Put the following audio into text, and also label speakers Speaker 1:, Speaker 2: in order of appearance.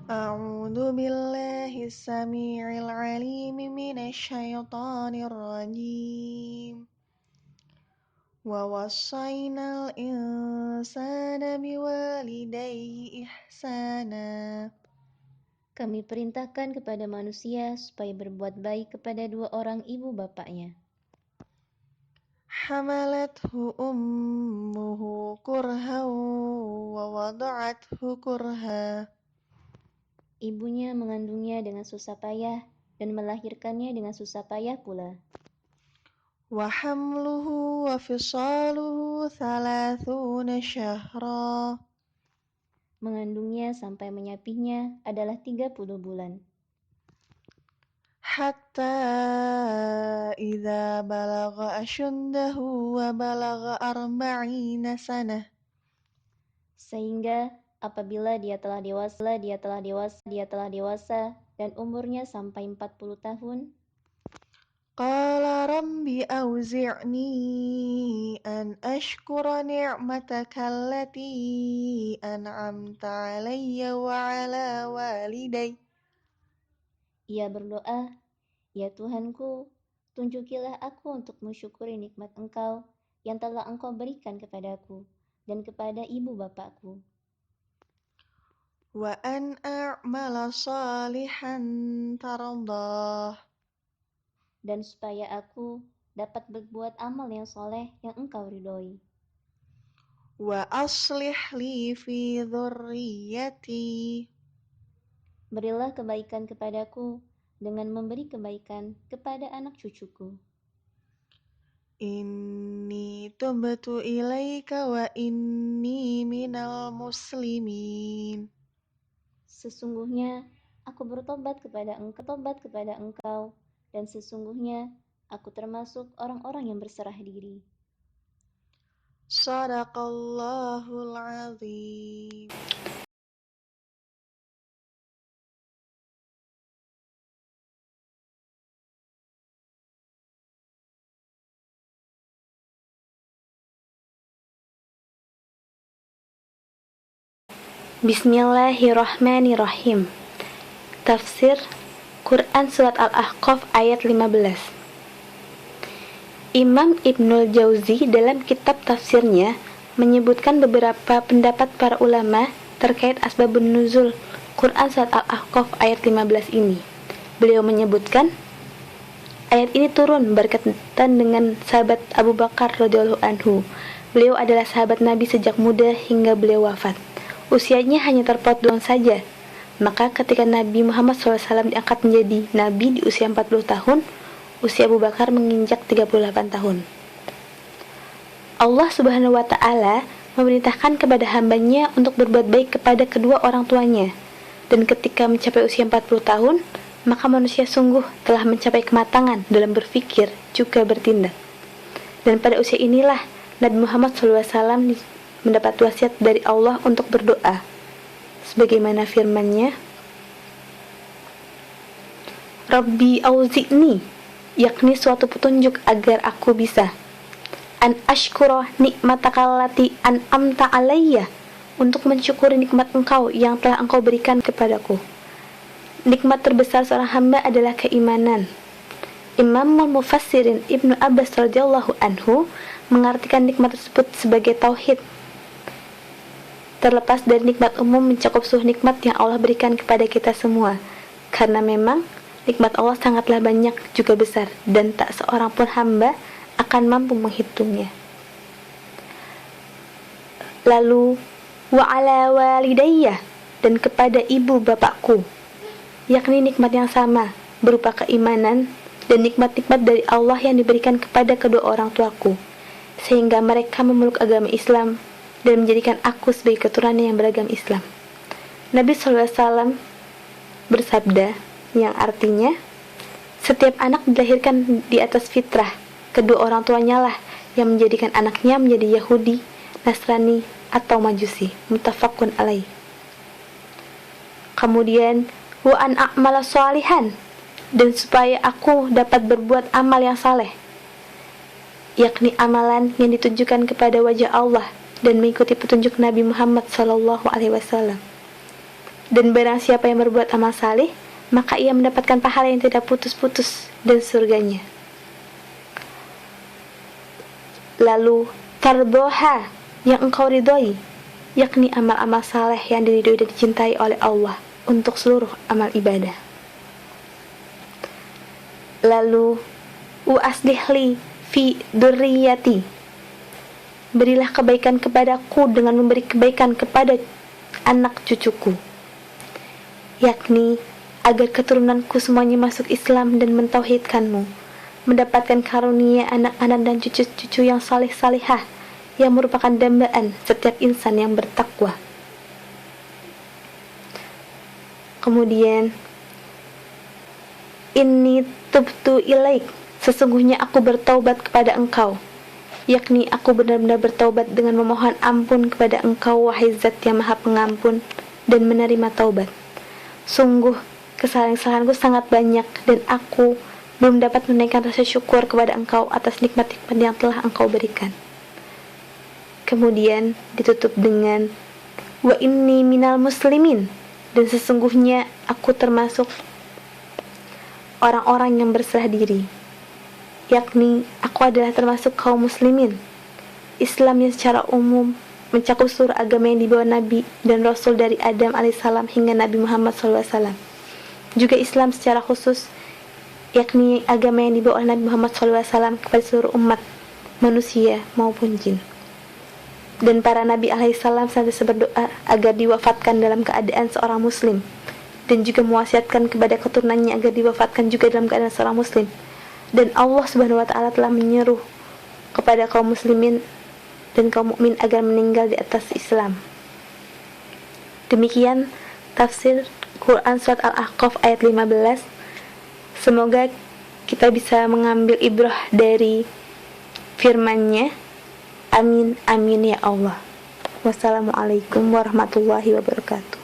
Speaker 1: أعوذ بالله السميع العليم من الشيطان الرجيم ووصينا الإنسان بوالديه إحسانا
Speaker 2: Kami perintahkan kepada manusia supaya berbuat baik kepada dua orang ibu bapaknya.
Speaker 1: حملته أمه كرها ووضعته كرها
Speaker 2: Ibunya mengandungnya dengan susah payah dan melahirkannya dengan susah payah pula.
Speaker 1: وحمله وفصاله 30 شهرا
Speaker 2: Mengandungnya sampai menyapihnya adalah 30 bulan.
Speaker 1: حتى إذا بلغ أشده وبلغ 40 سنة
Speaker 2: Sehingga apabila dia telah dewasa dan umurnya sampai 40 tahun,
Speaker 1: قال رب أوزعني أن أشكر نعمتك التي أنعمت علي وعلى والدي
Speaker 2: ia berdoa, "Ya Tuhanku, tunjukilah aku untuk mensyukuri nikmat Engkau yang telah Engkau berikan kepadaku dan kepada ibu bapakku,
Speaker 1: وأن أعمل صالحا ترضاه
Speaker 2: dan supaya aku dapat berbuat amal yang soleh yang Engkau ridhoi.
Speaker 1: وأصلح لي في ذريتي
Speaker 2: Berilah kebaikan kepadaku dengan memberi kebaikan kepada anak cucuku.
Speaker 1: Inni tubtu ilaika wa inni minal muslimin.
Speaker 2: Sesungguhnya aku bertobat kepada Engkau, dan sesungguhnya aku termasuk orang-orang yang berserah diri.
Speaker 1: Sadaqallahul azim.
Speaker 3: Bismillahirrahmanirrahim. Tafsir Quran Surat Al-Ahqaf ayat 15. Imam Ibnul Jauzi dalam kitab tafsirnya menyebutkan beberapa pendapat para ulama terkait asbabun nuzul Quran Surat Al-Ahqaf ayat 15 ini. Beliau menyebutkan ayat ini turun berkaitan dengan sahabat Abu Bakar radhiyallahu anhu. Beliau adalah sahabat Nabi sejak muda hingga beliau wafat. Usianya hanya terpaut doang saja. Maka ketika Nabi Muhammad SAW diangkat menjadi Nabi di usia 40 tahun, usia Abu Bakar menginjak 38 tahun. Allah Subhanahu wa Ta'ala memerintahkan kepada hambanya untuk berbuat baik kepada kedua orang tuanya. Dan ketika mencapai usia 40 tahun, maka manusia sungguh telah mencapai kematangan dalam berpikir juga bertindak. Dan pada usia inilah Nabi Muhammad SAW mendapat wasiat dari Allah untuk berdoa sebagaimana firman-Nya, Rabbi auzi'ni, yakni suatu petunjuk agar aku bisa an ashkura nikmatakallati an'amta alayya, untuk mensyukuri nikmat Engkau yang telah Engkau berikan kepadaku. Nikmat terbesar seorang hamba adalah keimanan. Imam Mufassirin Ibnu Abbas radhiyallahu anhu mengartikan nikmat tersebut sebagai tauhid. Terlepas dari nikmat umum mencakup seluruh nikmat yang Allah berikan kepada kita semua, karena memang nikmat Allah sangatlah banyak juga besar, dan tak seorang pun hamba akan mampu menghitungnya. Lalu wa ala walidayya, dan kepada ibu bapakku, yakni nikmat yang sama berupa keimanan dan nikmat-nikmat dari Allah yang diberikan kepada kedua orang tuaku, sehingga mereka memeluk agama Islam dan menjadikan aku sebagai keturunan yang beragam Islam. Nabi SAW bersabda, yang artinya, setiap anak dilahirkan di atas fitrah. Kedua orang tuanya lah yang menjadikan anaknya menjadi Yahudi, Nasrani, atau Majusi. Muttafaqun alaih. Kemudian, wa an a'mala sholihan, dan supaya aku dapat berbuat amal yang saleh, yakni amalan yang ditujukan kepada wajah Allah dan mengikuti petunjuk Nabi Muhammad SAW. Dan barang siapa yang berbuat amal saleh, maka ia mendapatkan pahala yang tidak putus-putus dan surganya. Lalu tardoha, yang engkau ridhoi, yakni amal-amal saleh yang diridhoi dan dicintai oleh Allah untuk seluruh amal ibadah. Lalu wa aslihli fi dzurriyyati, berilah kebaikan kepadaku dengan memberi kebaikan kepada anak cucuku, yakni agar keturunanku semuanya masuk Islam dan mentauhidkanmu, mendapatkan karunia anak-anak dan cucu-cucu yang saleh-salehah, yang merupakan dambaan setiap insan yang bertakwa. Kemudian inni tubtu ilaik, sesungguhnya aku bertaubat kepada engkau, yakni aku benar-benar bertaubat dengan memohon ampun kepada engkau, wahai Zat yang Maha Pengampun dan menerima taubat. Sungguh kesalahan-kesalahanku sangat banyak dan aku belum dapat menaikkan rasa syukur kepada engkau atas nikmat-nikmat yang telah engkau berikan. Kemudian ditutup dengan wa inni minal muslimin, dan sesungguhnya aku termasuk orang-orang yang berserah diri, yakni aku adalah termasuk kaum muslimin. Islam yang secara umum mencakup seluruh agama yang dibawa Nabi dan Rasul dari Adam alaihissalam hingga Nabi Muhammad SAW. Juga Islam secara khusus, yakni agama yang dibawa oleh Nabi Muhammad SAW kepada seluruh umat manusia maupun jin. Dan para Nabi alaihissalam senantiasa berdoa agar diwafatkan dalam keadaan seorang muslim, dan juga mewasiatkan kepada keturunannya agar diwafatkan juga dalam keadaan seorang muslim. Dan Allah Subhanahu wa taala telah menyeru kepada kaum muslimin dan kaum mukmin agar meninggal di atas Islam. Demikian tafsir Quran surat Al-Ahqaf ayat 15. Semoga kita bisa mengambil ibrah dari firman-Nya. Amin amin ya Allah. Wassalamualaikum warahmatullahi wabarakatuh.